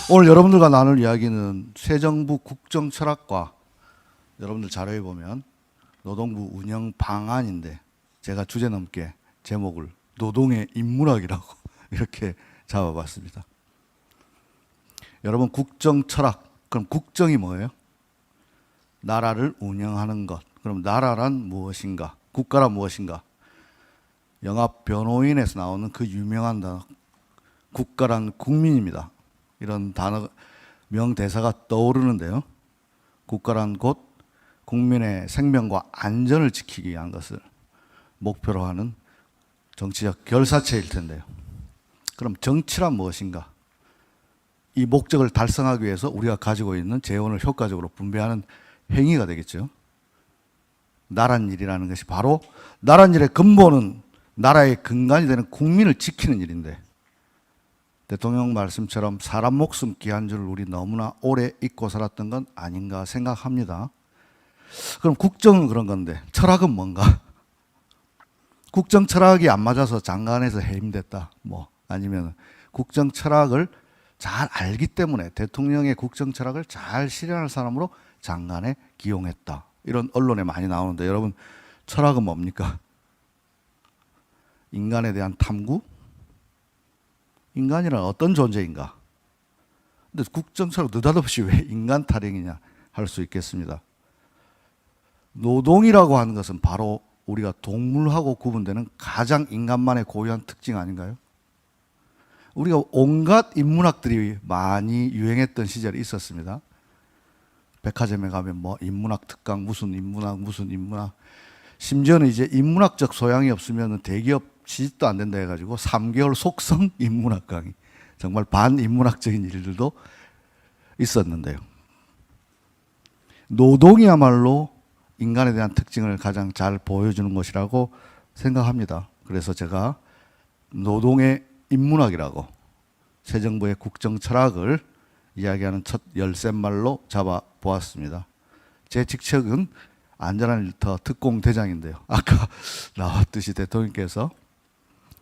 오늘 여러분들과 나눌 이야기는 새 정부 국정 철학과 여러분들 자료에 보면 노동부 운영 방안인데 제가 주제 넘게 제목을 노동의 인문학이라고 이렇게 잡아봤습니다. 여러분 국정 철학, 그럼 국정이 뭐예요? 나라를 운영하는 것. 그럼 나라란 무엇인가? 국가란 무엇인가? 영화 변호인에서 나오는 그 유명한 단어 국가란 국민입니다. 이런 단어 명대사가 떠오르는데요. 국가란 곧 국민의 생명과 안전을 지키기 위한 것을 목표로 하는 정치적 결사체일 텐데요. 그럼 정치란 무엇인가? 이 목적을 달성하기 위해서 우리가 가지고 있는 재원을 효과적으로 분배하는 행위가 되겠죠. 나란 일이라는 것이 바로 나란 일의 근본은 나라의 근간이 되는 국민을 지키는 일인데 대통령 말씀처럼 사람 목숨 귀한 줄 우리 너무나 오래 잊고 살았던 건 아닌가 생각합니다. 그럼 국정은 그런 건데 철학은 뭔가? 국정 철학이 안 맞아서 장관에서 해임됐다. 아니면 국정 철학을 잘 알기 때문에 대통령의 국정 철학을 잘 실현할 사람으로 장관에 기용했다. 이런 언론에 많이 나오는데 여러분 철학은 뭡니까? 인간에 대한 탐구? 인간이란 어떤 존재인가? 근데 국정 철학 느닷없이 왜 인간 타령이냐 할 수 있겠습니다. 노동이라고 하는 것은 바로 우리가 동물하고 구분되는 가장 인간만의 고유한 특징 아닌가요? 우리가 온갖 인문학들이 많이 유행했던 시절이 있었습니다. 백화점에 가면 인문학 특강, 무슨 인문학. 심지어는 이제 인문학적 소양이 없으면 대기업 취직도 안 된다 해가지고 3개월 속성 인문학 강의. 정말 반인문학적인 일들도 있었는데요. 노동이야말로 인간에 대한 특징을 가장 잘 보여주는 것이라고 생각합니다. 그래서 제가 노동의 인문학이라고 새 정부의 국정 철학을 이야기하는 첫 열쇠말로 잡아보았습니다. 제 직책은 안전한 일터 특공대장인데요. 아까 나왔듯이 대통령께서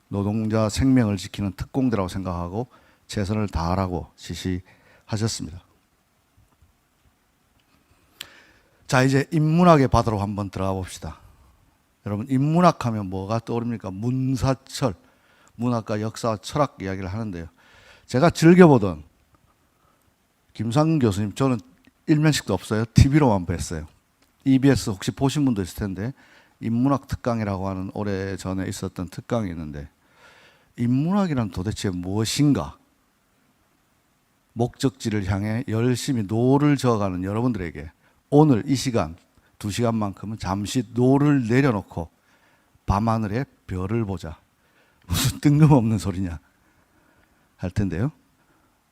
노동자 생명을 지키는 특공대라고 생각하고 최선을 다하라고 지시하셨습니다. 자, 이제 인문학의 바다로 한번 들어가 봅시다. 여러분 인문학 하면 뭐가 떠오릅니까? 문사철, 문학과 역사와 철학 이야기를 하는데요. 제가 즐겨보던 김상근 교수님, 저는 일면식도 없어요. TV로만 뵀어요. EBS 혹시 보신 분도 있을 텐데 인문학 특강이라고 하는 오래전에 있었던 특강이 있는데 인문학이란 도대체 무엇인가? 목적지를 향해 열심히 노를 저어가는 여러분들에게 오늘 이 시간 2시간만큼은 잠시 노를 내려놓고 밤하늘의 별을 보자. 무슨 뜬금없는 소리냐 할 텐데요.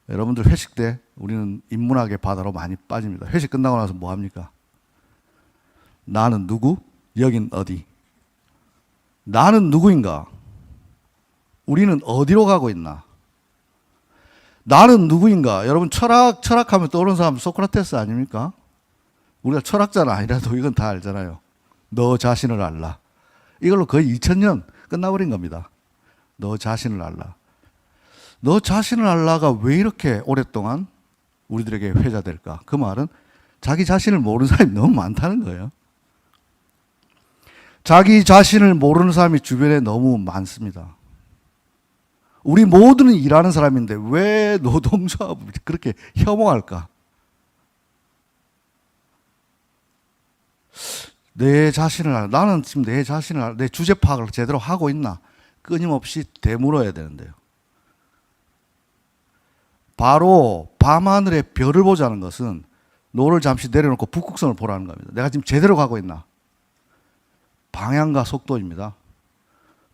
여러분들 회식 때 우리는 인문학의 바다로 많이 빠집니다. 회식 끝나고 나서 뭐 합니까? 나는 누구? 여긴 어디? 나는 누구인가? 우리는 어디로 가고 있나? 나는 누구인가? 여러분 철학하면 떠오르는 사람 소크라테스 아닙니까? 우리가 철학자는 아니라도 이건 다 알잖아요. 너 자신을 알라. 이걸로 거의 2000년 끝나버린 겁니다. 너 자신을 알라. 너 자신을 알라가 왜 이렇게 오랫동안 우리들에게 회자될까? 그 말은 자기 자신을 모르는 사람이 너무 많다는 거예요. 자기 자신을 모르는 사람이 주변에 너무 많습니다. 우리 모두는 일하는 사람인데 왜 노동조합을 그렇게 혐오할까? 내 자신을 알아. 나는 지금 내 자신을 알아. 내 주제 파악을 제대로 하고 있나? 끊임없이 되물어야 되는데요. 바로 밤하늘의 별을 보자는 것은 노를 잠시 내려놓고 북극성을 보라는 겁니다. 내가 지금 제대로 가고 있나? 방향과 속도입니다.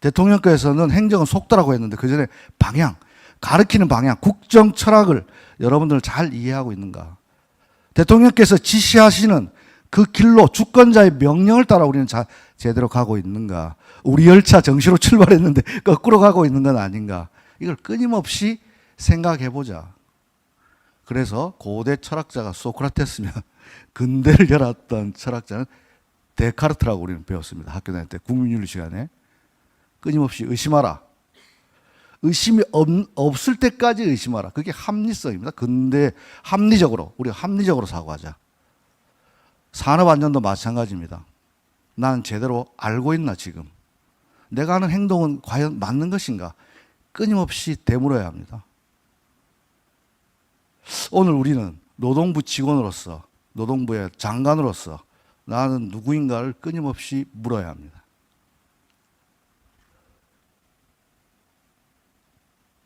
대통령께서는 행정은 속도라고 했는데 그 전에 방향, 가르치는 방향, 국정 철학을 여러분들 잘 이해하고 있는가? 대통령께서 지시하시는 그 길로 주권자의 명령을 따라 우리는 제대로 가고 있는가? 우리 열차 정시로 출발했는데 거꾸로 가고 있는 건 아닌가? 이걸 끊임없이 생각해보자. 그래서 고대 철학자가 소크라테스면 근대를 열었던 철학자는 데카르트라고 우리는 배웠습니다. 학교 다닐 때 국민윤리 시간에. 끊임없이 의심하라. 의심이 없을 때까지 의심하라. 그게 합리성입니다. 근데 우리가 합리적으로 사고하자. 산업안전도 마찬가지입니다. 나는 제대로 알고 있나 지금? 내가 하는 행동은 과연 맞는 것인가? 끊임없이 되물어야 합니다. 오늘 우리는 노동부 직원으로서, 노동부의 장관으로서 나는 누구인가를 끊임없이 물어야 합니다.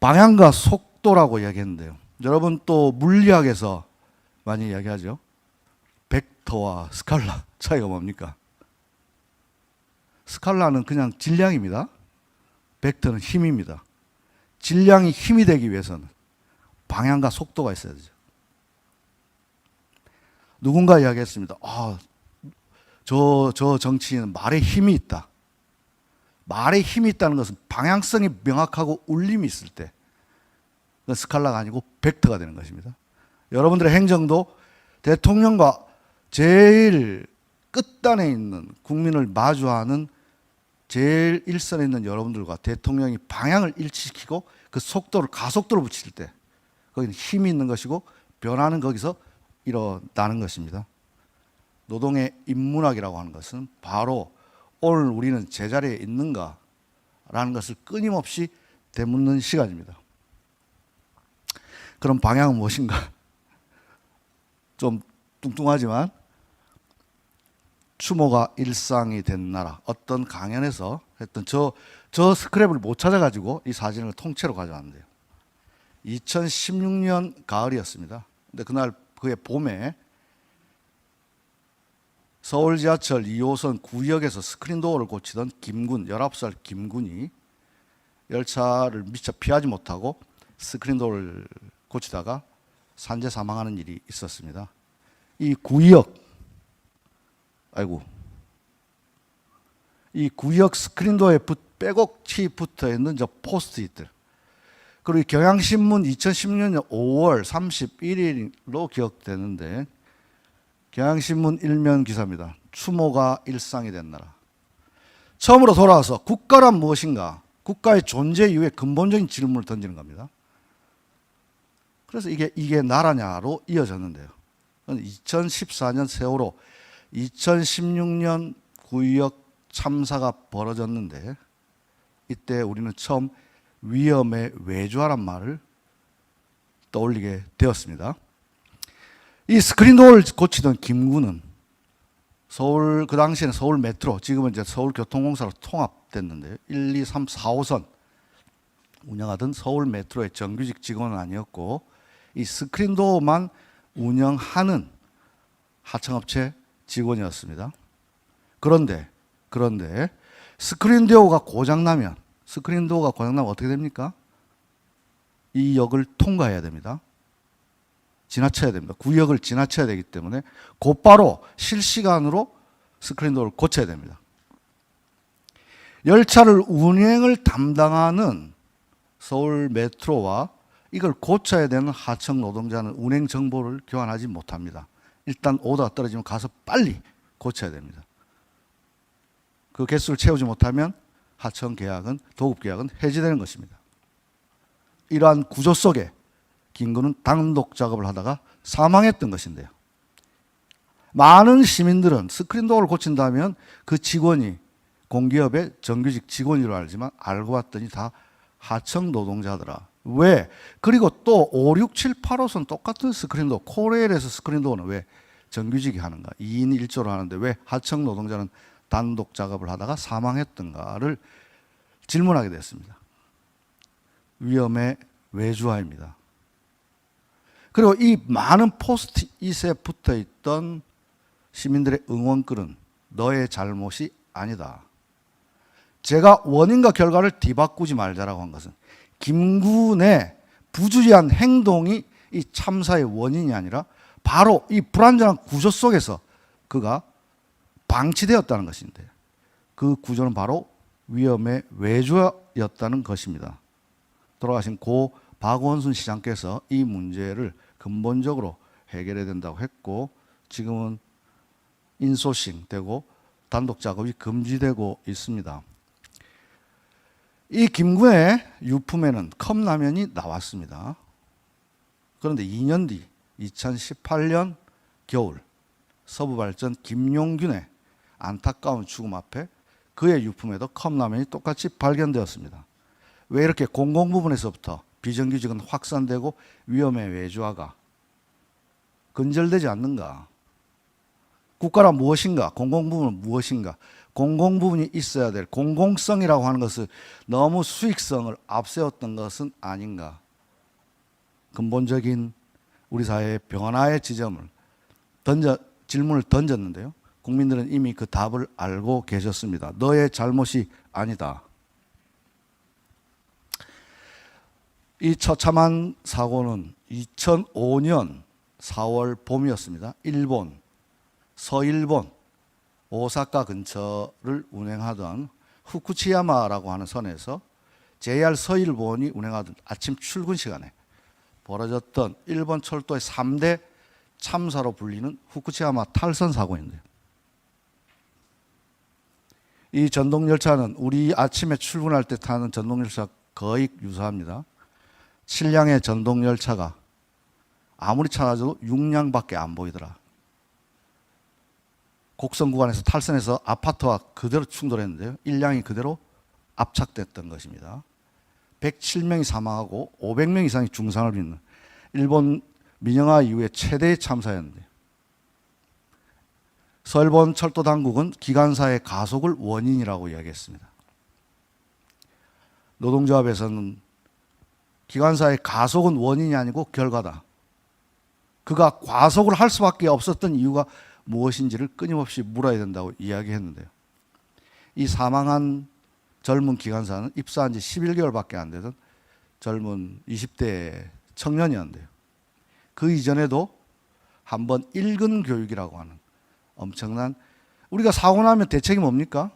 방향과 속도라고 이야기했는데요. 여러분 또 물리학에서 많이 이야기하죠. 벡터와 스칼라 차이가 뭡니까? 스칼라는 그냥 질량입니다. 벡터는 힘입니다. 질량이 힘이 되기 위해서는 방향과 속도가 있어야 되죠. 누군가 이야기했습니다. 저 정치인은 말에 힘이 있다. 말에 힘이 있다는 것은 방향성이 명확하고 울림이 있을 때 스칼라가 아니고 벡터가 되는 것입니다. 여러분들의 행정도 대통령과 제일 끝단에 있는 국민을 마주하는 제일 일선에 있는 여러분들과 대통령이 방향을 일치시키고 그 속도를 가속도로 붙일 때 거기는 힘이 있는 것이고 변화는 거기서 일어나는 것입니다. 노동의 인문학이라고 하는 것은 바로 오늘 우리는 제자리에 있는가라는 것을 끊임없이 되묻는 시간입니다. 그럼 방향은 무엇인가? 좀 뚱뚱하지만 추모가 일상이 된 나라, 어떤 강연에서 했던 저 스크랩을 못 찾아가지고 이 사진을 통째로 가져왔는데요. 2016년 가을이었습니다. 근데 그날 그해 봄에 서울 지하철 2호선 구역에서 스크린도어를 고치던 김군, 19살 김군이 열차를 미처 피하지 못하고 스크린도어를 고치다가 산재 사망하는 일이 있었습니다. 이 구역 스크린도어에 빼곡히 붙어 있는 저 포스트잇들, 그리고 경향신문 2016년 5월 31일로 기억되는데 경향신문 일면 기사입니다. 추모가 일상이 된 나라. 처음으로 돌아와서 국가란 무엇인가? 국가의 존재 이후에 근본적인 질문을 던지는 겁니다. 그래서 이게 나라냐로 이어졌는데요. 2014년 세월호, 2016년 구역 참사가 벌어졌는데 이때 우리는 처음 위험에 외주하란 말을 떠올리게 되었습니다. 이 스크린도어를 고치던 김군은 그 당시에는 서울 메트로, 지금은 이제 서울교통공사로 통합됐는데요. 1, 2, 3, 4호선 운영하던 서울 메트로의 정규직 직원은 아니었고 이 스크린도어만 운영하는 하청업체 직원이었습니다. 그런데 스크린도어가 고장나면 어떻게 됩니까? 이 역을 통과해야 됩니다. 지나쳐야 됩니다. 구역을 지나쳐야 되기 때문에 곧바로 실시간으로 스크린도어를 고쳐야 됩니다. 열차를 운행을 담당하는 서울 메트로와 이걸 고쳐야 되는 하청 노동자는 운행 정보를 교환하지 못합니다. 일단 오더가 떨어지면 가서 빨리 고쳐야 됩니다. 그 개수를 채우지 못하면 하청 계약은, 도급 계약은 해지되는 것입니다. 이러한 구조 속에 김군은 단독 작업을 하다가 사망했던 것인데요. 많은 시민들은 스크린도어를 고친다면 그 직원이 공기업의 정규직 직원인 줄 알지만 알고 봤더니 다 하청 노동자더라. 왜? 그리고 또 5, 6, 7, 8호선 똑같은 스크린도어, 코레일에서 스크린도어는 왜 정규직이 하는가? 2인 1조로 하는데 왜 하청 노동자는 단독 작업을 하다가 사망했던가를 질문하게 됐습니다. 위험의 외주화입니다. 그리고 이 많은 포스트잇에 붙어있던 시민들의 응원글은 너의 잘못이 아니다. 제가 원인과 결과를 뒤바꾸지 말자라고 한 것은 김군의 부주의한 행동이 이 참사의 원인이 아니라 바로 이 불안정한 구조 속에서 그가 방치되었다는 것인데 그 구조는 바로 위험의 외주였다는 것입니다. 돌아가신 고 박원순 시장께서 이 문제를 근본적으로 해결해야 된다고 했고 지금은 인소싱 되고 단독 작업이 금지되고 있습니다. 이 김군의 유품에는 컵라면이 나왔습니다. 그런데 2년 뒤 2018년 겨울 서부발전 김용균의 안타까운 죽음 앞에 그의 유품에도 컵라면이 똑같이 발견되었습니다. 왜 이렇게 공공 부분에서부터 비정규직은 확산되고 위험의 외주화가 근절되지 않는가? 국가란 무엇인가? 공공 부분은 무엇인가? 공공 부분이 있어야 될 공공성이라고 하는 것을 너무 수익성을 앞세웠던 것은 아닌가? 근본적인 우리 사회의 변화의 지점을 질문을 던졌는데요. 국민들은 이미 그 답을 알고 계셨습니다. 너의 잘못이 아니다. 이 처참한 사고는 2005년 4월 봄이었습니다. 일본, 서일본, 오사카 근처를 운행하던 후쿠치야마라고 하는 선에서 JR 서일본이 운행하던 아침 출근 시간에 벌어졌던 일본 철도의 3대 참사로 불리는 후쿠치야마 탈선 사고인데요. 이 전동열차는 우리 아침에 출근할 때 타는 전동열차 거의 유사합니다. 7량의 전동열차가 아무리 찾아도 6량밖에 안 보이더라. 곡선 구간에서 탈선해서 아파트와 그대로 충돌했는데요. 1량이 그대로 압착됐던 것입니다. 107명이 사망하고 500명 이상이 중상을 입는 일본 민영화 이후에 최대의 참사였는데 서일본 철도 당국은 기관사의 가속을 원인이라고 이야기했습니다. 노동조합에서는 기관사의 가속은 원인이 아니고 결과다. 그가 과속을 할 수밖에 없었던 이유가 무엇인지를 끊임없이 물어야 된다고 이야기했는데요. 이 사망한 젊은 기관사는 입사한 지 11개월밖에 안 되던 젊은 20대 청년이었는데요. 그 이전에도 한번 일근 교육이라고 하는 엄청난, 우리가 사고 나면 대책이 뭡니까?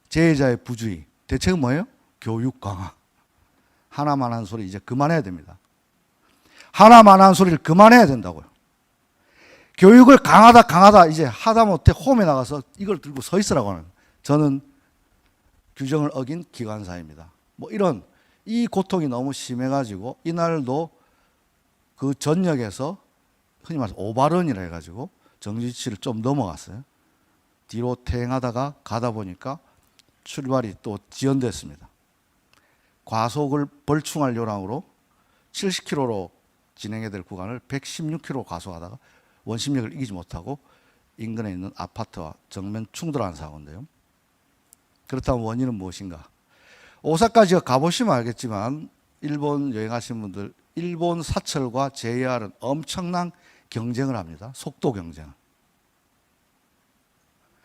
재해자의 부주의. 대책은 뭐예요? 교육 강화. 하나만 한 소리 이제 그만해야 됩니다. 하나만 한 소리를 그만해야 된다고요. 교육을 강하다 이제 하다못해 홈에 나가서 이걸 들고 서 있으라고 하는, 저는 규정을 어긴 기관사입니다. 뭐 이런 이 고통이 너무 심해가지고 이날도 그 전역에서 흔히 말해서 오바런이라 해가지고 정지치를 좀 넘어갔어요. 뒤로 퇴행하다가 가다 보니까 출발이 또 지연됐습니다. 과속을 벌충할 요량으로 70km로 진행해야 될 구간을 116km 과속하다가 원심력을 이기지 못하고 인근에 있는 아파트와 정면 충돌한 사고인데요. 그렇다면 원인은 무엇인가? 오사카 지역 가보시면 알겠지만 일본 여행하신 분들, 일본 사철과 JR은 엄청난 경쟁을 합니다. 속도 경쟁.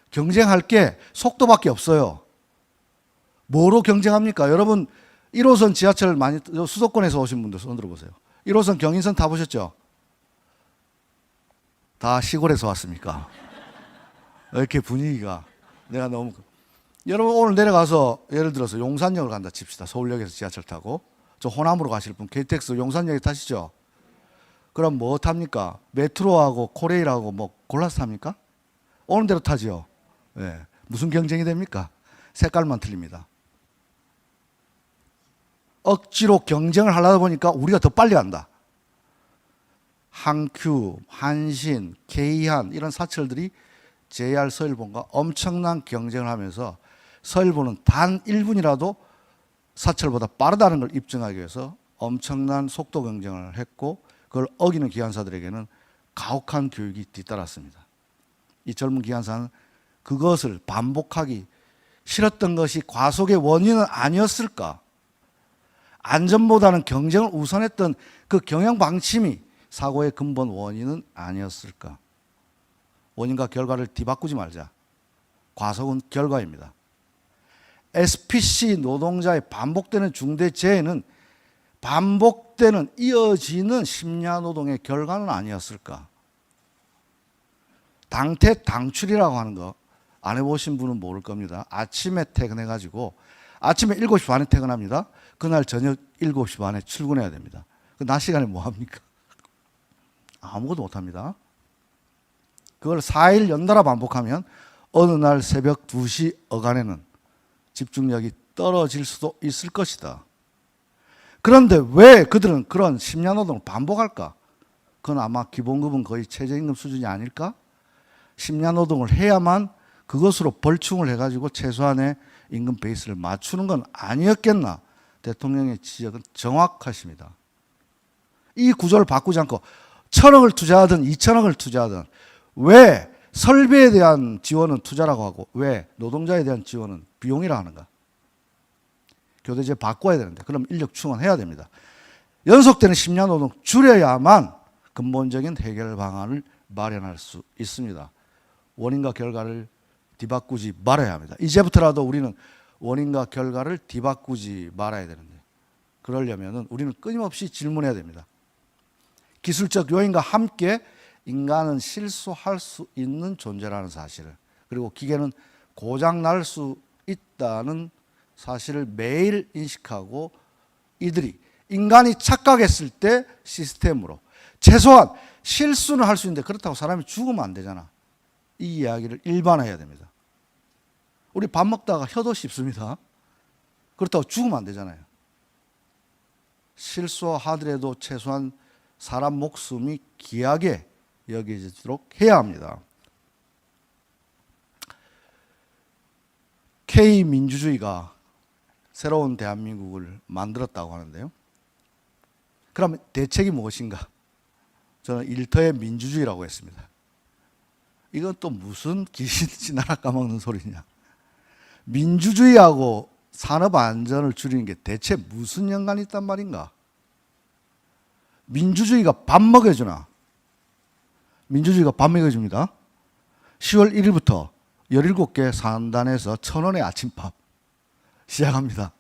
경쟁할 게 속도밖에 없어요. 뭐로 경쟁합니까? 여러분 1호선 지하철 많이, 수도권에서 오신 분들 손 들어보세요. 1호선 경인선 타보셨죠? 다 시골에서 왔습니까? 이렇게 분위기가, 내가 너무, 여러분 오늘 내려가서 예를 들어서 용산역을 간다 칩시다. 서울역에서 지하철 타고 저 호남으로 가실 분 KTX 용산역에 타시죠? 그럼 뭐 탑니까? 메트로하고 코레일하고 뭐 골라서 탑니까? 오는 대로 타죠. 네. 무슨 경쟁이 됩니까? 색깔만 틀립니다. 억지로 경쟁을 하려다 보니까 우리가 더 빨리 간다. 한큐, 한신, K한 이런 사철들이 JR 서일본과 엄청난 경쟁을 하면서 서일본은 단 1분이라도 사철보다 빠르다는 걸 입증하기 위해서 엄청난 속도 경쟁을 했고, 그걸 어기는 기관사들에게는 가혹한 교육이 뒤따랐습니다. 이 젊은 기관사는 그것을 반복하기 싫었던 것이 과속의 원인은 아니었을까? 안전보다는 경쟁을 우선했던 그 경영 방침이 사고의 근본 원인은 아니었을까? 원인과 결과를 뒤바꾸지 말자. 과속은 결과입니다. SPC 노동자의 반복되는 중대재해는 반복되는 이어지는 심야 노동의 결과는 아니었을까? 당퇴당출이라고 하는 거 안 해보신 분은 모를 겁니다. 아침에 퇴근해가지고 아침에 7시 반에 퇴근합니다. 그날 저녁 7시 반에 출근해야 됩니다. 그 낮 시간에 뭐 합니까? 아무것도 못합니다. 그걸 4일 연달아 반복하면 어느 날 새벽 2시 어간에는 집중력이 떨어질 수도 있을 것이다. 그런데 왜 그들은 그런 심야노동을 반복할까? 그건 아마 기본급은 거의 최저임금 수준이 아닐까? 심야노동을 해야만 그것으로 벌충을 해가지고 최소한의 임금 베이스를 맞추는 건 아니었겠나? 대통령의 지적은 정확하십니다. 이 구조를 바꾸지 않고 1,000억을 투자하든 2,000억을 투자하든 왜 설비에 대한 지원은 투자라고 하고 왜 노동자에 대한 지원은 비용이라 하는가? 교대제 바꿔야 되는데 그럼 인력 충원해야 됩니다. 연속되는 심야노동 줄여야만 근본적인 해결 방안을 마련할 수 있습니다. 원인과 결과를 뒤바꾸지 말아야 합니다. 이제부터라도 우리는 원인과 결과를 뒤바꾸지 말아야 되는데 그러려면 우리는 끊임없이 질문해야 됩니다. 기술적 요인과 함께 인간은 실수할 수 있는 존재라는 사실을, 그리고 기계는 고장 날 수 있다는 사실을 매일 인식하고 이들이 인간이 착각했을 때 시스템으로 최소한 실수는 할 수 있는데 그렇다고 사람이 죽으면 안 되잖아. 이 이야기를 일반화해야 됩니다. 우리 밥 먹다가 혀도 씹습니다. 그렇다고 죽으면 안 되잖아요. 실수하더라도 최소한 사람 목숨이 귀하게 여겨지도록 해야 합니다. K민주주의가 새로운 대한민국을 만들었다고 하는데요. 그럼 대책이 무엇인가? 저는 일터의 민주주의라고 했습니다. 이건 또 무슨 귀신같이 나라 까먹는 소리냐. 민주주의하고 산업안전을 줄이는 게 대체 무슨 연관이 있단 말인가? 민주주의가 밥 먹여주나? 민주주의가 밥 먹여줍니다. 10월 1일부터 17개 산단에서 1,000원의 아침밥 시작합니다.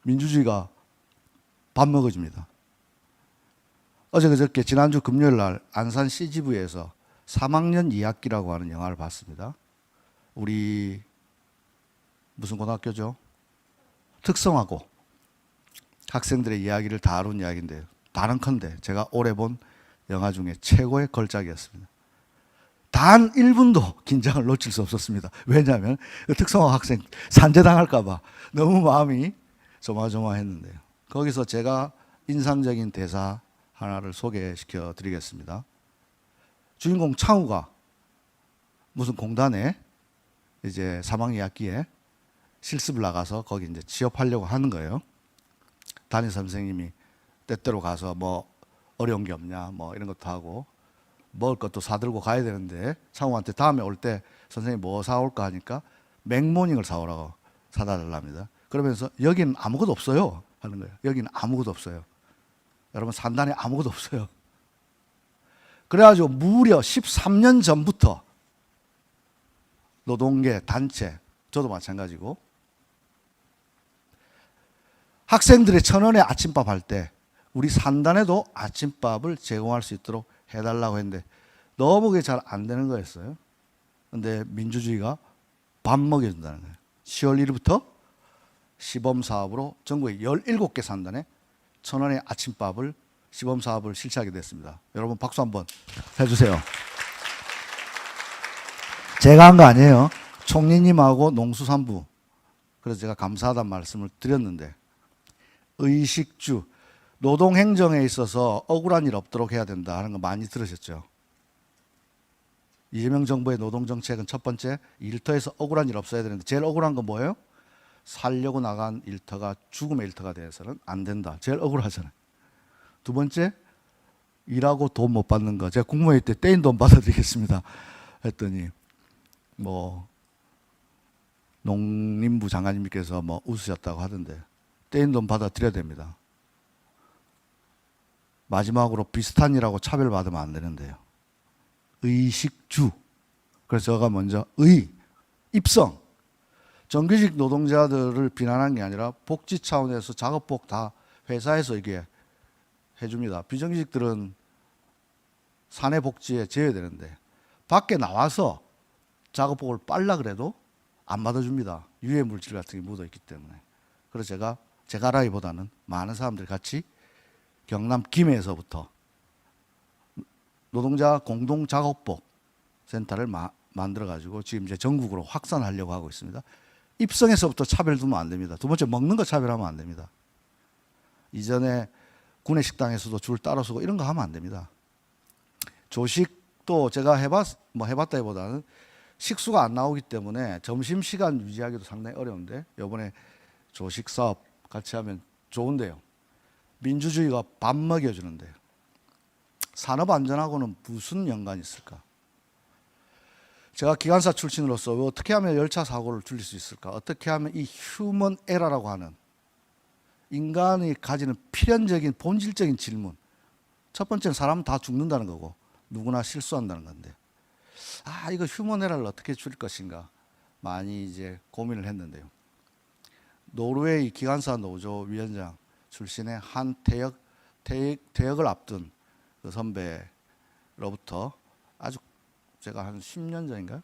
민주주의가 밥 먹여줍니다. 어제 그저께 지난주 금요일 날 안산 CGV에서 3학년 2학기라고 하는 영화를 봤습니다. 우리 무슨 고등학교죠? 특성화고 학생들의 이야기를 다룬 이야기인데요. 단언컨대 제가 올해 본 영화 중에 최고의 걸작이었습니다. 단 1분도 긴장을 놓칠 수 없었습니다. 왜냐하면 특성화 학생 산재당할까 봐 너무 마음이 조마조마했는데요. 거기서 제가 인상적인 대사 하나를 소개시켜 드리겠습니다. 주인공 창우가 무슨 공단에 이제 3학년 2학기에 실습을 나가서 거기 이제 취업하려고 하는 거예요. 담임 선생님이 때때로 가서 뭐 어려운 게 없냐 뭐 이런 것도 하고 먹을 것도 사들고 가야 되는데 창우한테 다음에 올 때 선생님 뭐 사올까 하니까 맥모닝을 사오라고 사다 달랍니다. 그러면서 여기는 아무것도 없어요 하는 거예요. 여기는 아무것도 없어요. 여러분 산단에 아무것도 없어요. 그래가지고 무려 13년 전부터 노동계 단체, 저도 마찬가지고 학생들의 1,000원의 아침밥 할 때 우리 산단에도 아침밥을 제공할 수 있도록 해달라고 했는데 너무 그게 잘 안 되는 거였어요. 근데 민주주의가 밥 먹여준다는 거예요. 10월 1일부터 시범사업으로 전국의 17개 산단에 1,000원의 아침밥을 시범사업을 실시하게 됐습니다. 여러분 박수 한번 해주세요. 제가 한 거 아니에요. 총리님하고 농수산부. 그래서 제가 감사하다는 말씀을 드렸는데 의식주, 노동행정에 있어서 억울한 일 없도록 해야 된다 하는 거 많이 들으셨죠? 이재명 정부의 노동정책은 첫 번째, 일터에서 억울한 일 없어야 되는데 제일 억울한 건 뭐예요? 살려고 나간 일터가 죽음의 일터가 돼서는 안 된다. 제일 억울하잖아요. 두 번째, 일하고 돈 못 받는 거. 제가 국무회의 때 떼인 돈 받아드리겠습니다 했더니 뭐 농림부 장관님께서 뭐 웃으셨다고 하던데 떼인 돈 받아드려야 됩니다. 마지막으로 비슷한 일하고 차별받으면 안 되는데요. 의식주. 그래서 제가 먼저 입성. 정규직 노동자들을 비난한 게 아니라 복지 차원에서 작업복 다 회사에서 이게 해줍니다. 비정규직들은 사내 복지에 제외되는데 밖에 나와서 작업복을 빨라 그래도 안 받아줍니다. 유해 물질 같은 게 묻어 있기 때문에. 그래서 제가 라기보다는 많은 사람들이 같이 경남 김해에서부터 노동자 공동 작업복 센터를 만들어 가지고 지금 이제 전국으로 확산하려고 하고 있습니다. 입성에서부터 차별 두면 안 됩니다. 두 번째, 먹는 거 차별하면 안 됩니다. 이전에 구내식당에서도 줄 따로 서고 이런 거 하면 안 됩니다. 조식도 제가 해봤다기보다는 식수가 안 나오기 때문에 점심시간 유지하기도 상당히 어려운데 이번에 조식 사업 같이 하면 좋은데요. 민주주의가 밥 먹여주는데요. 산업안전하고는 무슨 연관이 있을까? 제가 기관사 출신으로서 어떻게 하면 열차 사고를 줄일 수 있을까? 어떻게 하면 이 휴먼 에러라고 하는 인간이 가지는 필연적인 본질적인 질문. 첫 번째는 사람은 다 죽는다는 거고 누구나 실수한다는 건데, 이거 휴먼 에러를 어떻게 줄일 것인가 많이 이제 고민을 했는데요. 노르웨이 기관사 노조 위원장 출신의 한 퇴역을 앞둔 그 선배로부터 아주 제가 한 10년 전인가요?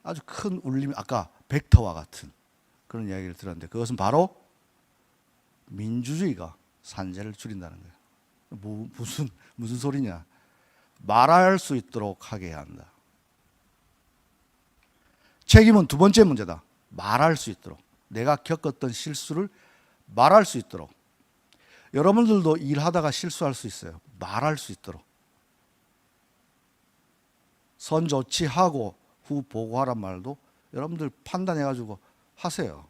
아주 큰 울림, 아까 벡터와 같은 그런 이야기를 들었는데, 그것은 바로 민주주의가 산재를 줄인다는 거예요. 무슨 소리냐? 말할 수 있도록 하게 해야 한다. 책임은 두 번째 문제다. 말할 수 있도록. 내가 겪었던 실수를 말할 수 있도록. 여러분들도 일하다가 실수할 수 있어요. 말할 수 있도록. 선 조치하고 후 보고하란 말도 여러분들 판단해가지고 하세요.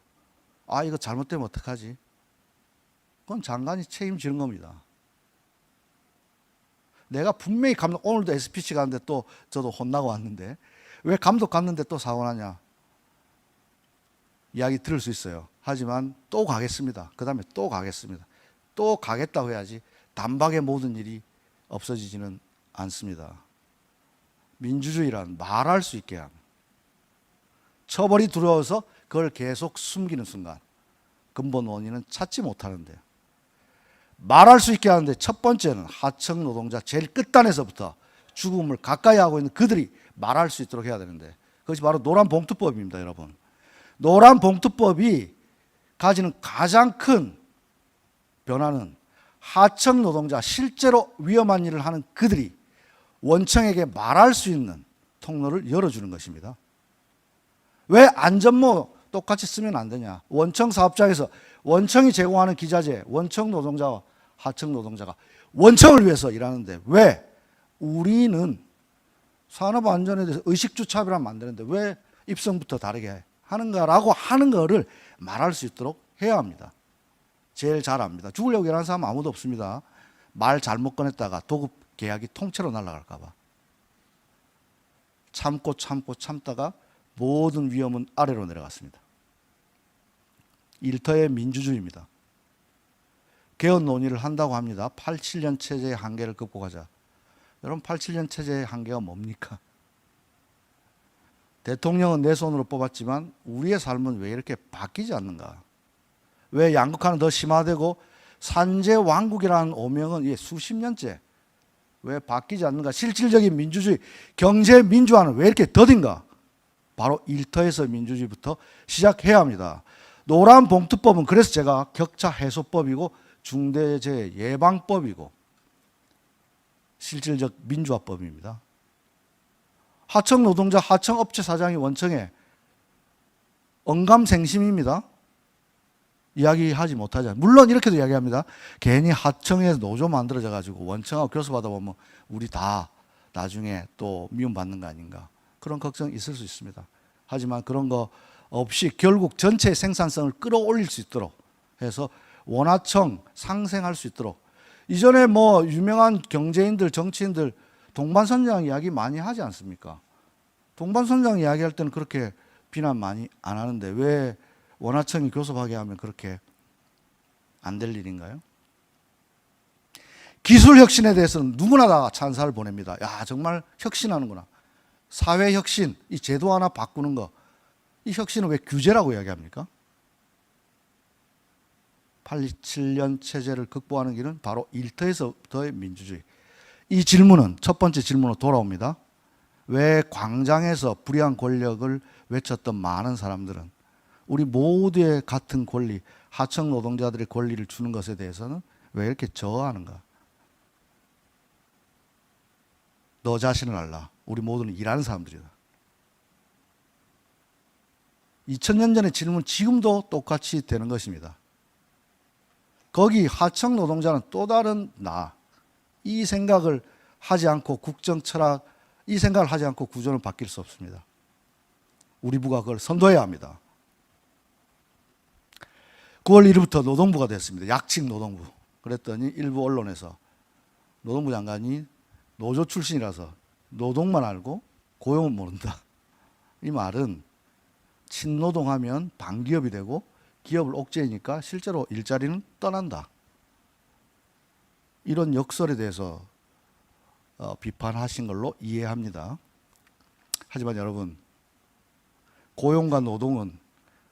이거 잘못되면 어떡하지? 그건 장관이 책임지는 겁니다. 내가 분명히 오늘도 SPC 가는데 또 저도 혼나고 왔는데 왜 감독 갔는데 또 사고 나냐? 이야기 들을 수 있어요. 하지만 또 가겠습니다. 그 다음에 또 가겠습니다. 또 가겠다고 해야지 단박에 모든 일이 없어지지는 않습니다. 민주주의란 말할 수 있게 합니다. 처벌이 두려워서 그걸 계속 숨기는 순간 근본 원인은 찾지 못하는데, 말할 수 있게 하는데 첫 번째는 하청 노동자 제일 끝단에서부터 죽음을 가까이 하고 있는 그들이 말할 수 있도록 해야 되는데, 그것이 바로 노란봉투법입니다. 여러분, 노란봉투법이 가지는 가장 큰 변화는 하청 노동자, 실제로 위험한 일을 하는 그들이 원청에게 말할 수 있는 통로를 열어주는 것입니다. 왜 안전모 똑같이 쓰면 안 되냐? 원청 사업장에서 원청이 제공하는 기자재, 원청 노동자와 하청 노동자가 원청을 위해서 일하는데 왜 우리는 산업안전에 대해서 의식주 차별하면 안 되는데 왜 입성부터 다르게 하는가라고 하는 거를 말할 수 있도록 해야 합니다. 제일 잘 압니다. 죽으려고 일하는 사람 아무도 없습니다. 말 잘못 꺼냈다가 도급 계약이 통째로 날아갈까 봐. 참다가 모든 위험은 아래로 내려갔습니다. 일터의 민주주의입니다. 개헌 논의를 한다고 합니다. 87년 체제의 한계를 극복하자. 여러분, 87년 체제의 한계가 뭡니까? 대통령은 내 손으로 뽑았지만 우리의 삶은 왜 이렇게 바뀌지 않는가? 왜 양극화는 더 심화되고 산재 왕국이라는 오명은 이게 수십 년째 왜 바뀌지 않는가? 실질적인 민주주의, 경제 민주화는 왜 이렇게 더딘가? 바로 일터에서 민주주의부터 시작해야 합니다. 노란봉투법은 그래서 제가 격차 해소법이고 중대재해 예방법이고 실질적 민주화법입니다. 하청 노동자, 하청 업체 사장이 원청에 언감생심입니다. 이야기하지 못하잖아요. 물론 이렇게도 이야기합니다. 괜히 하청에서 노조 만들어져 가지고 원청하고 교섭하다 보면 우리 다 나중에 또 미움받는 거 아닌가, 그런 걱정이 있을 수 있습니다. 하지만 그런 거 없이 결국 전체 생산성을 끌어올릴 수 있도록 해서 원하청 상생할 수 있도록, 이전에 유명한 경제인들, 정치인들 동반선장 이야기 많이 하지 않습니까? 동반선장 이야기할 때는 그렇게 비난 많이 안 하는데 왜 원하청이 교섭하게 하면 그렇게 안 될 일인가요? 기술 혁신에 대해서는 누구나 다 찬사를 보냅니다. 야, 정말 혁신하는구나. 사회 혁신, 이 제도 하나 바꾸는 거, 이 혁신은 왜 규제라고 이야기합니까? 87년 체제를 극복하는 길은 바로 일터에서부터의 민주주의. 이 질문은 첫 번째 질문으로 돌아옵니다. 왜 광장에서 불의한 권력을 외쳤던 많은 사람들은 우리 모두의 같은 권리, 하청 노동자들의 권리를 주는 것에 대해서는 왜 이렇게 저하는가? 너 자신을 알라. 우리 모두는 일하는 사람들이다. 2000년 전의 질문 지금도 똑같이 되는 것입니다. 거기 하청 노동자는 또 다른 나, 이 생각을 하지 않고 국정 철학, 이 생각을 하지 않고 구조는 바뀔 수 없습니다. 우리 부가 그걸 선도해야 합니다. 9월 1일부터 노동부가 됐습니다. 약칭 노동부. 그랬더니 일부 언론에서 노동부 장관이 노조 출신이라서 노동만 알고 고용은 모른다. 이 말은 친노동하면 반기업이 되고 기업을 옥죄니까 실제로 일자리는 떠난다. 이런 역설에 대해서 비판하신 걸로 이해합니다. 하지만 여러분, 고용과 노동은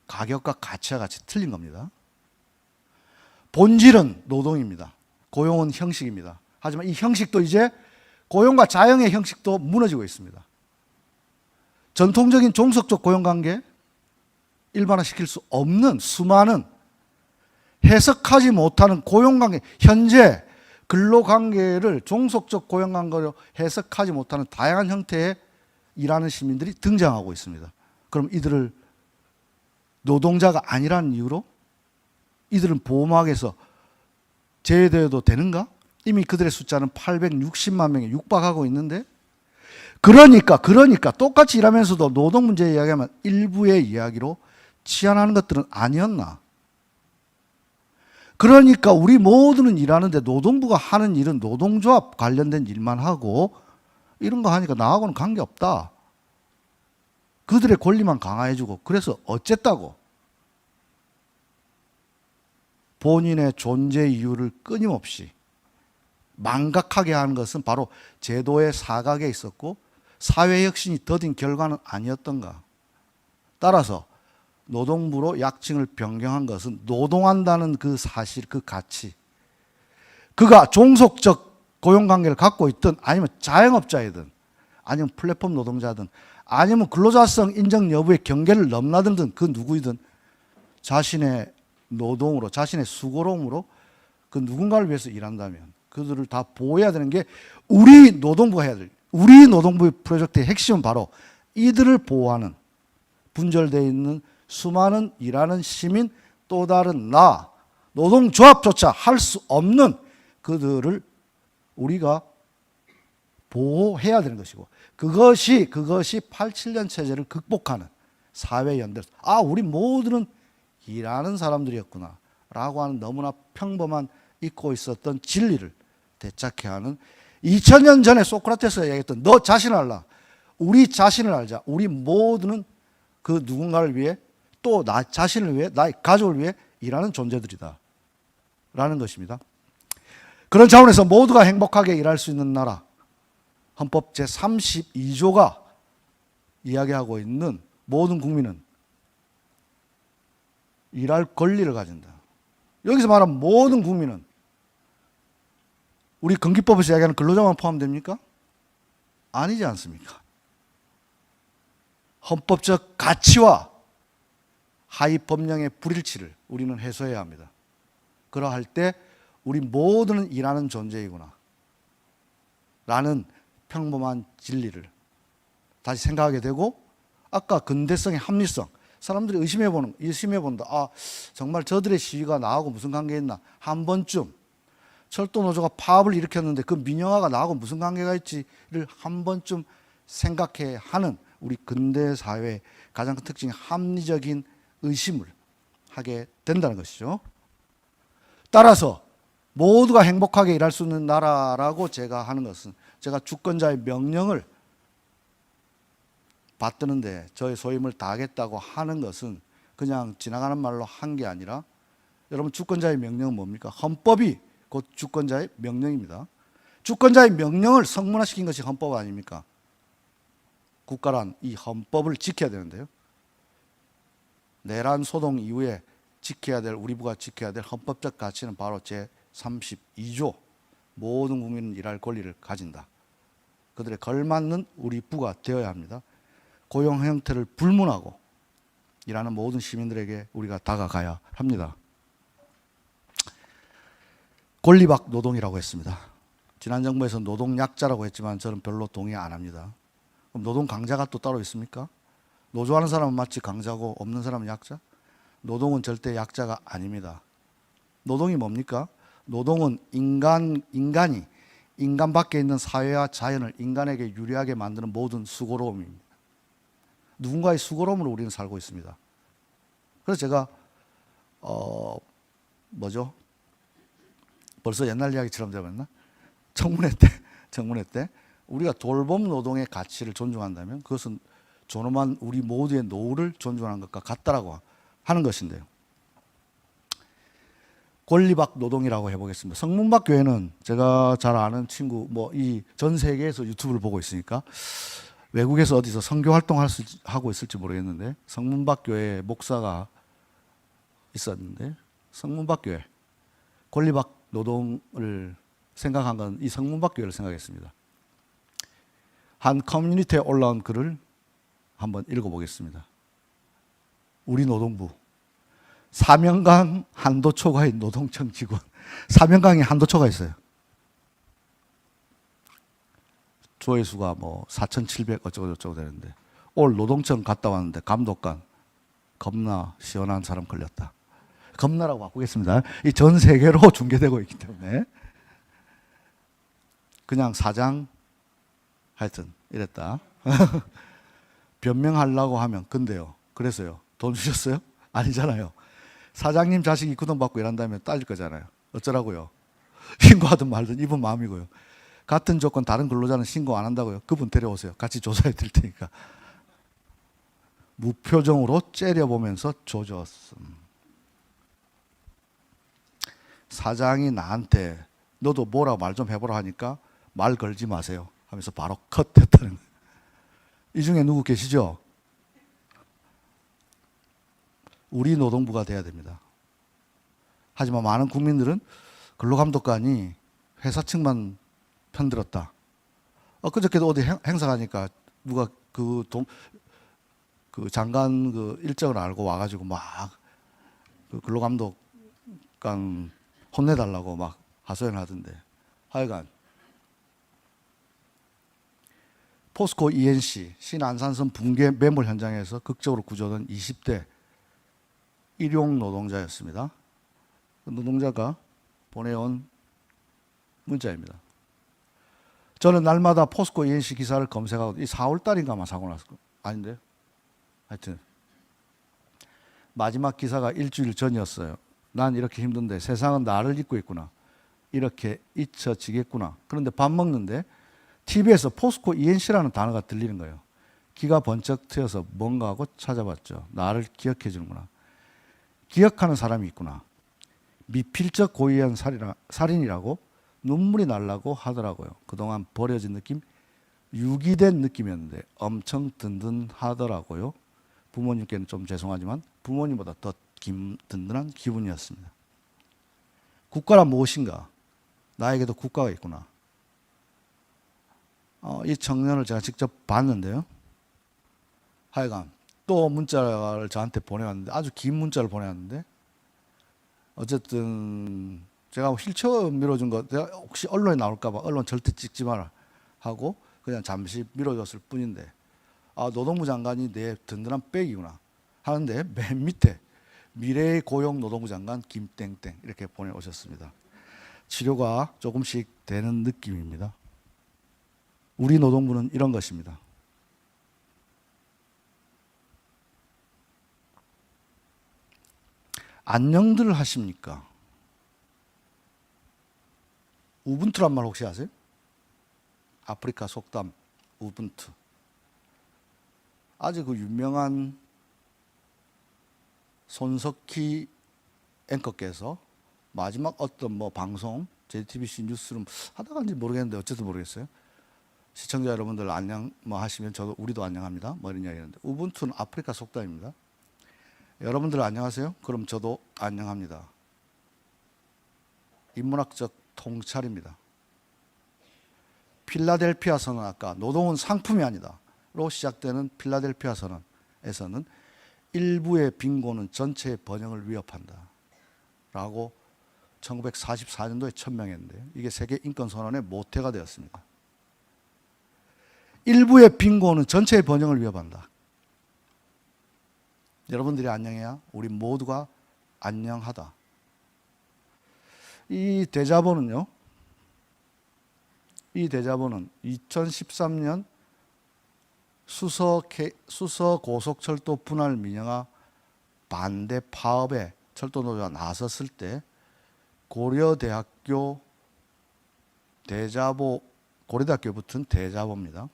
가격과 가치와 같이 틀린 겁니다. 본질은 노동입니다. 고용은 형식입니다. 하지만 이 형식도 이제 고용과 자영의 형식도 무너지고 있습니다. 전통적인 종속적 고용관계, 일반화시킬 수 없는 수많은 해석하지 못하는 고용관계, 현재 근로관계를 종속적 고용관계로 해석하지 못하는 다양한 형태의 일하는 시민들이 등장하고 있습니다. 그럼 이들을 노동자가 아니라는 이유로 이들은 보호막에서 제외되어도 되는가? 이미 그들의 숫자는 860만 명에 육박하고 있는데, 그러니까 똑같이 일하면서도 노동 문제 이야기하면 일부의 이야기로 치안하는 것들은 아니었나? 그러니까 우리 모두는 일하는데 노동부가 하는 일은 노동조합 관련된 일만 하고 이런 거 하니까 나하고는 관계없다. 그들의 권리만 강화해주고 그래서 어쨌다고 본인의 존재 이유를 끊임없이 망각하게 하는 것은 바로 제도의 사각에 있었고 사회혁신이 더딘 결과는 아니었던가. 따라서 노동부로 약칭을 변경한 것은 노동한다는 그 사실, 그 가치, 그가 종속적 고용관계를 갖고 있든 아니면 자영업자이든 아니면 플랫폼 노동자든 아니면 근로자성 인정 여부의 경계를 넘나들든 그 누구이든 자신의 노동으로, 자신의 수고로움으로 그 누군가를 위해서 일한다면 그들을 다 보호해야 되는 게 우리 노동부가 해야 될, 우리 노동부의 프로젝트의 핵심은 바로 이들을 보호하는, 분절되어 있는 수많은 일하는 시민, 또 다른 나, 노동조합조차 할 수 없는 그들을 우리가 보호해야 되는 것이고, 그것이 87년 체제를 극복하는 사회연대, 우리 모두는 일하는 사람들이었구나 라고 하는 너무나 평범한 잊고 있었던 진리를 되찾게 하는, 2000년 전에 소크라테스가 얘기했던 너 자신을 알라, 우리 자신을 알자, 우리 모두는 그 누군가를 위해 또 나 자신을 위해, 나의 가족을 위해 일하는 존재들이다 라는 것입니다. 그런 차원에서 모두가 행복하게 일할 수 있는 나라, 헌법 제32조가 이야기하고 있는 모든 국민은 일할 권리를 가진다. 여기서 말하는 모든 국민은 우리 건기법에서 이야기하는 근로자만 포함됩니까? 아니지 않습니까? 헌법적 가치와 하위 법령의 불일치를 우리는 해소해야 합니다. 그러할 때 우리 모두는 일하는 존재이구나 라는 평범한 진리를 다시 생각하게 되고, 아까 근대성의 합리성, 사람들이 의심해본다. 정말 저들의 시위가 나하고 무슨 관계 있나? 한 번쯤 철도노조가 파업을 일으켰는데 그 민영화가 나하고 무슨 관계가 있지를 한 번쯤 생각해 하는 우리 근대 사회의 가장 큰 특징이 합리적인 의심을 하게 된다는 것이죠. 따라서 모두가 행복하게 일할 수 있는 나라라고 제가 하는 것은, 제가 주권자의 명령을 받드는데 저의 소임을 다하겠다고 하는 것은 그냥 지나가는 말로 한 게 아니라, 여러분 주권자의 명령은 뭡니까? 헌법이 곧 주권자의 명령입니다. 주권자의 명령을 성문화시킨 것이 헌법 아닙니까? 국가란 이 헌법을 지켜야 되는데요. 내란 소동 이후에 지켜야 될, 우리 부가 지켜야 될 헌법적 가치는 바로 제32조 모든 국민은 일할 권리를 가진다. 그들의 걸맞는 우리 부가 되어야 합니다. 고용 형태를 불문하고 일하는 모든 시민들에게 우리가 다가가야 합니다. 권리박 노동이라고 했습니다. 지난 정부에서 노동약자라고 했지만 저는 별로 동의 안 합니다. 그럼 노동 강자가 또 따로 있습니까? 노조하는 사람은 마치 강자고 없는 사람은 약자? 노동은 절대 약자가 아닙니다. 노동이 뭡니까? 노동은 인간이 인간 밖에 있는 사회와 자연을 인간에게 유리하게 만드는 모든 수고로움입니다. 누군가의 수고로움으로 우리는 살고 있습니다. 그래서 제가 벌써 옛날 이야기처럼 되었나? 청문회 때 우리가 돌봄 노동의 가치를 존중한다면 그것은 존엄한 우리 모두의 노후를 존중하는 것과 같다라고 하는 것인데요. 권리박 노동이라고 해보겠습니다. 성문박 교회는 제가 잘 아는 친구, 이 전 세계에서 유튜브를 보고 있으니까 외국에서 어디서 선교 활동을 하고 있을지 모르겠는데 성문박 교회 목사가 있었는데 성문박 교회 권리박 노동을 생각한 건 이 성문박 교회를 생각했습니다. 한 커뮤니티에 올라온 글을 한번 읽어보겠습니다. 우리 노동부 사명강 한도초과의 노동청 직원. 사명강에 한도초가 있어요. 조회수가 4,700 어쩌고저쩌고 되는데 오늘 노동청 갔다 왔는데 감독관 겁나 시원한 사람 걸렸다. 겁나라고 바꾸겠습니다. 이 전 세계로 중계되고 있기 때문에 그냥 사장 하여튼 이랬다. 변명하려고 하면 근데요. 그래서요. 돈 주셨어요? 아니잖아요. 사장님 자식이 그 돈 받고 일한다면 따질 거잖아요. 어쩌라고요? 신고하든 말든 이분 마음이고요. 같은 조건 다른 근로자는 신고 안 한다고요. 그분 데려오세요. 같이 조사해 드릴 테니까. 무표정으로 째려보면서 조졌음. 사장이 나한테 너도 뭐라고 말 좀 해보라 하니까 말 걸지 마세요 하면서 바로 컷했다는 거예요. 이 중에 누구 계시죠? 우리 노동부가 돼야 됩니다. 하지만 많은 국민들은 근로감독관이 회사 측만 편들었다. 그저께도 어디 행사 가니까 누가 그 장관 일정을 알고 와가지고 막 그 근로감독관 혼내달라고 막 하소연 하던데. 하여간 포스코 ENC 신안산선 붕괴 매몰 현장에서 극적으로 구조된 20대 일용 노동자였습니다. 노동자가 보내온 문자입니다. 저는 날마다 포스코 ENC 기사를 검색하고 이 4월 달인가 아마 사고 났을 거예요. 아닌데? 하여튼 마지막 기사가 일주일 전이었어요. 난 이렇게 힘든데 세상은 나를 잊고 있구나. 이렇게 잊혀지겠구나. 그런데 밥 먹는데 TV에서 포스코 ENC라는 단어가 들리는 거예요. 귀가 번쩍 트여서 뭔가 하고 찾아봤죠. 나를 기억해 주는구나. 기억하는 사람이 있구나. 미필적 고의한 살인이라고 눈물이 날라고 하더라고요. 그동안 버려진 느낌, 유기된 느낌이었는데 엄청 든든하더라고요. 부모님께는 좀 죄송하지만 부모님보다 더 든든한 기분이었습니다. 국가란 무엇인가? 나에게도 국가가 있구나. 이 청년을 제가 직접 봤는데요. 하여간 또 문자를 저한테 보내왔는데 아주 긴 문자를 보내왔는데 어쨌든 제가 휠체어 밀어준 거 내가 혹시 언론에 나올까 봐 언론 절대 찍지 마라 하고 그냥 잠시 밀어줬을 뿐인데 노동부 장관이 내 든든한 백이구나 하는데 맨 밑에 미래의 고용 노동부 장관 김땡땡 이렇게 보내오셨습니다. 치료가 조금씩 되는 느낌입니다. 우리 노동부는 이런 것입니다. 안녕들 하십니까? 우분투란 말 혹시 아세요? 아프리카 속담 우분투. 아주 그 유명한 손석희 앵커께서 마지막 어떤 방송 JTBC 뉴스룸 하다가인지 모르겠는데 어쨌든 모르겠어요. 시청자 여러분들 안녕 하시면 저도 우리도 안녕합니다. 이런 이야기하는데 우분투는 아프리카 속담입니다. 여러분들 안녕하세요? 그럼 저도 안녕합니다. 인문학적 통찰입니다. 필라델피아 선언 아까 노동은 상품이 아니다로 시작되는 필라델피아 선언에서는 일부의 빈곤은 전체의 번영을 위협한다 라고 1944년도에 천명했는데요. 이게 세계 인권선언의 모태가 되었습니다. 일부의 빈곤은 전체의 번영을 위협한다. 여러분들이 안녕해야 우리 모두가 안녕하다. 이 대자보는 2013년 수서 고속철도 분할 민영화 반대 파업에 철도노조가 나섰을 때 고려대학교 붙은 대자보입니다.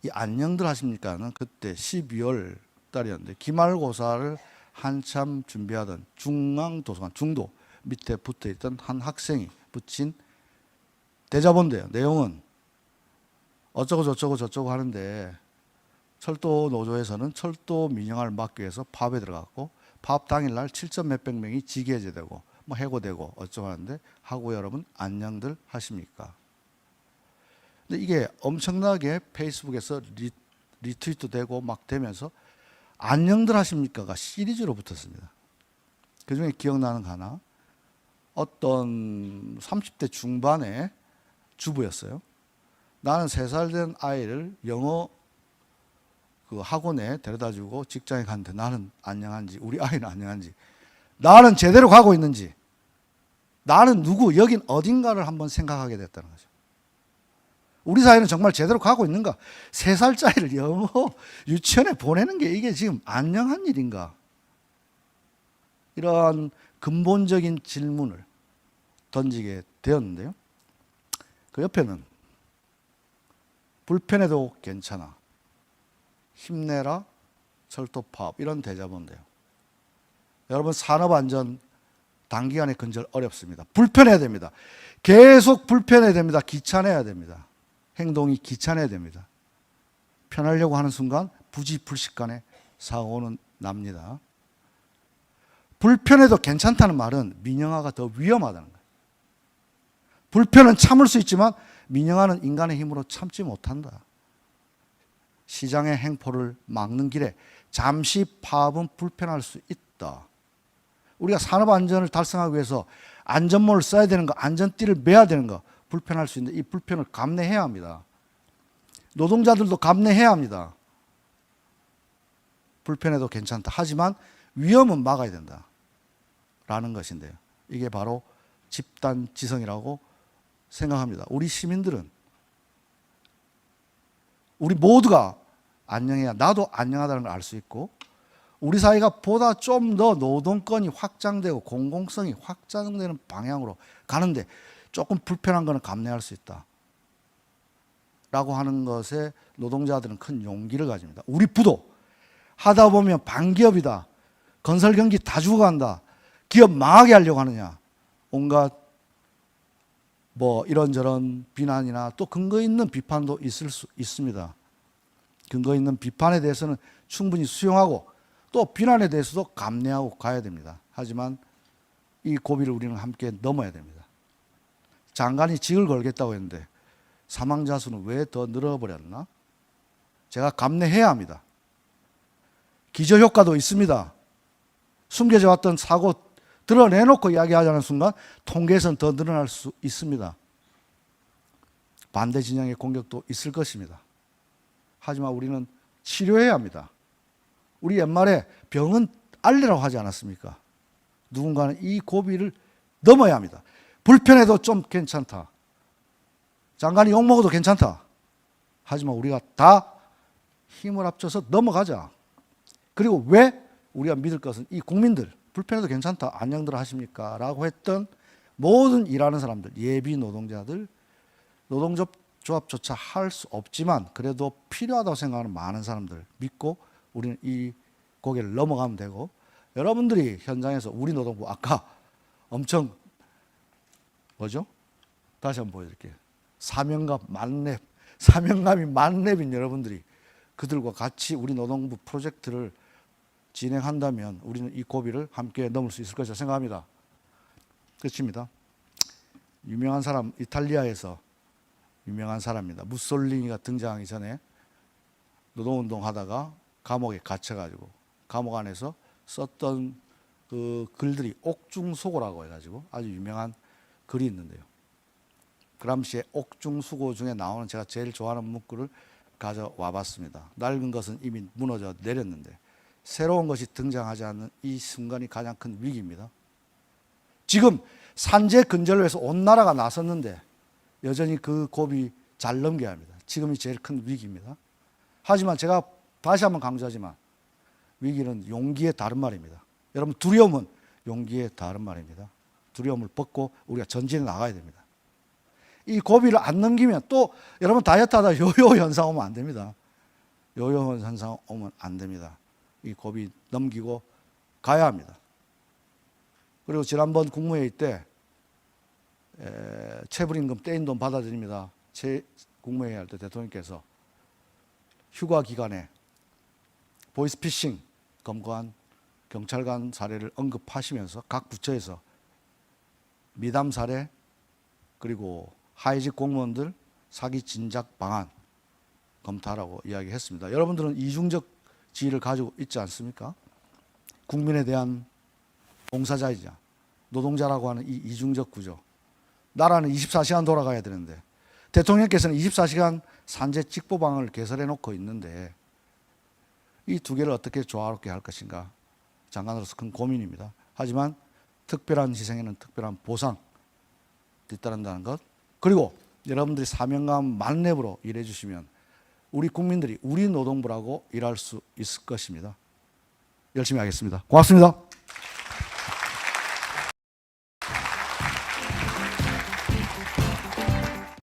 이 안녕들 하십니까는 그때 12월 달이었는데 기말고사를 한참 준비하던 중앙도서관 중도 밑에 붙어있던 한 학생이 붙인 대자보인데요. 내용은 어쩌고 저쩌고 하는데 철도 노조에서는 철도 민영화를 막기 위해서 파업에 들어갔고 파업 당일날 7천 몇백 명이 직해제되고 뭐 해고되고 어쩌고 하는데 하고 여러분 안녕들 하십니까? 근데 이게 엄청나게 페이스북에서 리트위트 되고 막 되면서 안녕들 하십니까가 시리즈로 붙었습니다. 그중에 기억나는 거 하나, 어떤 30대 중반의 주부였어요. 나는 3살 된 아이를 영어 그 학원에 데려다주고 직장에 갔는데 나는 안녕한지 우리 아이는 안녕한지 나는 제대로 가고 있는지 나는 누구 여긴 어딘가를 한번 생각하게 됐다는 거죠. 우리 사회는 정말 제대로 가고 있는가? 3살짜리를 영어 유치원에 보내는 게 이게 지금 안녕한 일인가? 이러한 근본적인 질문을 던지게 되었는데요. 그 옆에는 불편해도 괜찮아, 힘내라, 철도 파업 이런 대자보인데요. 여러분 산업안전 단기간에 근절 어렵습니다. 불편해야 됩니다. 계속 불편해야 됩니다. 귀찮아야 됩니다. 행동이 귀찮아야 됩니다. 편하려고 하는 순간 부지불식간에 사고는 납니다. 불편해도 괜찮다는 말은 민영화가 더 위험하다는 거예요. 불편은 참을 수 있지만 민영화는 인간의 힘으로 참지 못한다. 시장의 행포를 막는 길에 잠시 파업은 불편할 수 있다. 우리가 산업안전을 달성하기 위해서 안전모를 써야 되는 거, 안전띠를 매야 되는 거 불편할 수 있는데 이 불편을 감내해야 합니다. 노동자들도 감내해야 합니다. 불편해도 괜찮다. 하지만 위험은 막아야 된다. 라는 것인데요. 이게 바로 집단지성이라고 생각합니다. 우리 시민들은 우리 모두가 안녕해야 나도 안녕하다는 걸 알 수 있고 우리 사회가 보다 좀 더 노동권이 확장되고 공공성이 확장되는 방향으로 가는데 조금 불편한 것은 감내할 수 있다. 라고 하는 것에 노동자들은 큰 용기를 가집니다. 우리 부도 하다 보면 반기업이다. 건설 경기 다 죽어간다. 기업 망하게 하려고 하느냐. 온갖 뭐 이런저런 비난이나 또 근거 있는 비판도 있을 수 있습니다. 근거 있는 비판에 대해서는 충분히 수용하고 또 비난에 대해서도 감내하고 가야 됩니다. 하지만 이 고비를 우리는 함께 넘어야 됩니다. 장관이 직을 걸겠다고 했는데 사망자 수는 왜 더 늘어버렸나? 제가 감내해야 합니다. 기저효과도 있습니다. 숨겨져 왔던 사고 드러내놓고 이야기하자는 순간 통계에서는 더 늘어날 수 있습니다. 반대 진영의 공격도 있을 것입니다. 하지만 우리는 치료해야 합니다. 우리 옛말에 병은 알레라고 하지 않았습니까? 누군가는 이 고비를 넘어야 합니다. 불편해도 좀 괜찮다. 장관이 욕먹어도 괜찮다. 하지만 우리가 다 힘을 합쳐서 넘어가자. 그리고 왜 우리가 믿을 것은 이 국민들 불편해도 괜찮다. 안녕들 하십니까? 라고 했던 모든 일하는 사람들, 예비 노동자들, 노동조합조차 할 수 없지만 그래도 필요하다고 생각하는 많은 사람들 믿고 우리는 이 고개를 넘어가면 되고 여러분들이 현장에서 우리 노동부 아까 엄청 뭐죠? 다시 한번 보여드릴게요. 사명감이 만렙인 여러분들이 그들과 같이 우리 노동부 프로젝트를 진행한다면 우리는 이 고비를 함께 넘을 수 있을 것이라 생각합니다. 끝입니다. 유명한 사람, 이탈리아에서 유명한 사람입니다. 무솔리니가 등장하기 전에 노동운동 하다가 감옥에 갇혀가지고 감옥 안에서 썼던 그 글들이 옥중수고라고 해가지고 아주 유명한 글이 있는데요. 그람시의 옥중수고 중에 나오는 제가 제일 좋아하는 문구를 가져와 봤습니다. 낡은 것은 이미 무너져 내렸는데 새로운 것이 등장하지 않는 이 순간이 가장 큰 위기입니다. 지금 산재 근절을 위해서 온 나라가 나섰는데 여전히 그 고비 잘 넘겨야 합니다. 지금이 제일 큰 위기입니다. 하지만 제가 다시 한번 강조하지만 위기는 용기의 다른 말입니다. 여러분, 두려움은 용기의 다른 말입니다. 두려움을 벗고 우리가 전진해 나가야 됩니다. 이 고비를 안 넘기면 또 여러분 다이어트 하다 요요 현상 오면 안 됩니다. 요요 현상 오면 안 됩니다. 이 고비 넘기고 가야 합니다. 그리고 지난번 국무회의 때 체불임금 떼인 돈 받아들입니다. 국무회의 할 때 대통령께서 휴가 기간에 보이스피싱 검거한 경찰관 사례를 언급하시면서 각 부처에서 미담 사례 그리고 하위직 공무원들 사기 진작 방안 검토하라고 이야기했습니다. 여러분들은 이중적 지위를 가지고 있지 않습니까? 국민에 대한 봉사자이자 노동자라고 하는 이 이중적 구조. 나라는 24시간 돌아가야 되는데 대통령께서는 24시간 산재 직보방을 개설해 놓고 있는데 이 두 개를 어떻게 조화롭게 할 것인가 장관으로서 큰 고민입니다. 하지만 특별한 희생에는 특별한 보상 뒤따른다는 것, 그리고 여러분들이 사명감 만렙으로 일해 주시면 우리 국민들이 우리 노동부라고 일할 수 있을 것입니다. 열심히 하겠습니다. 고맙습니다.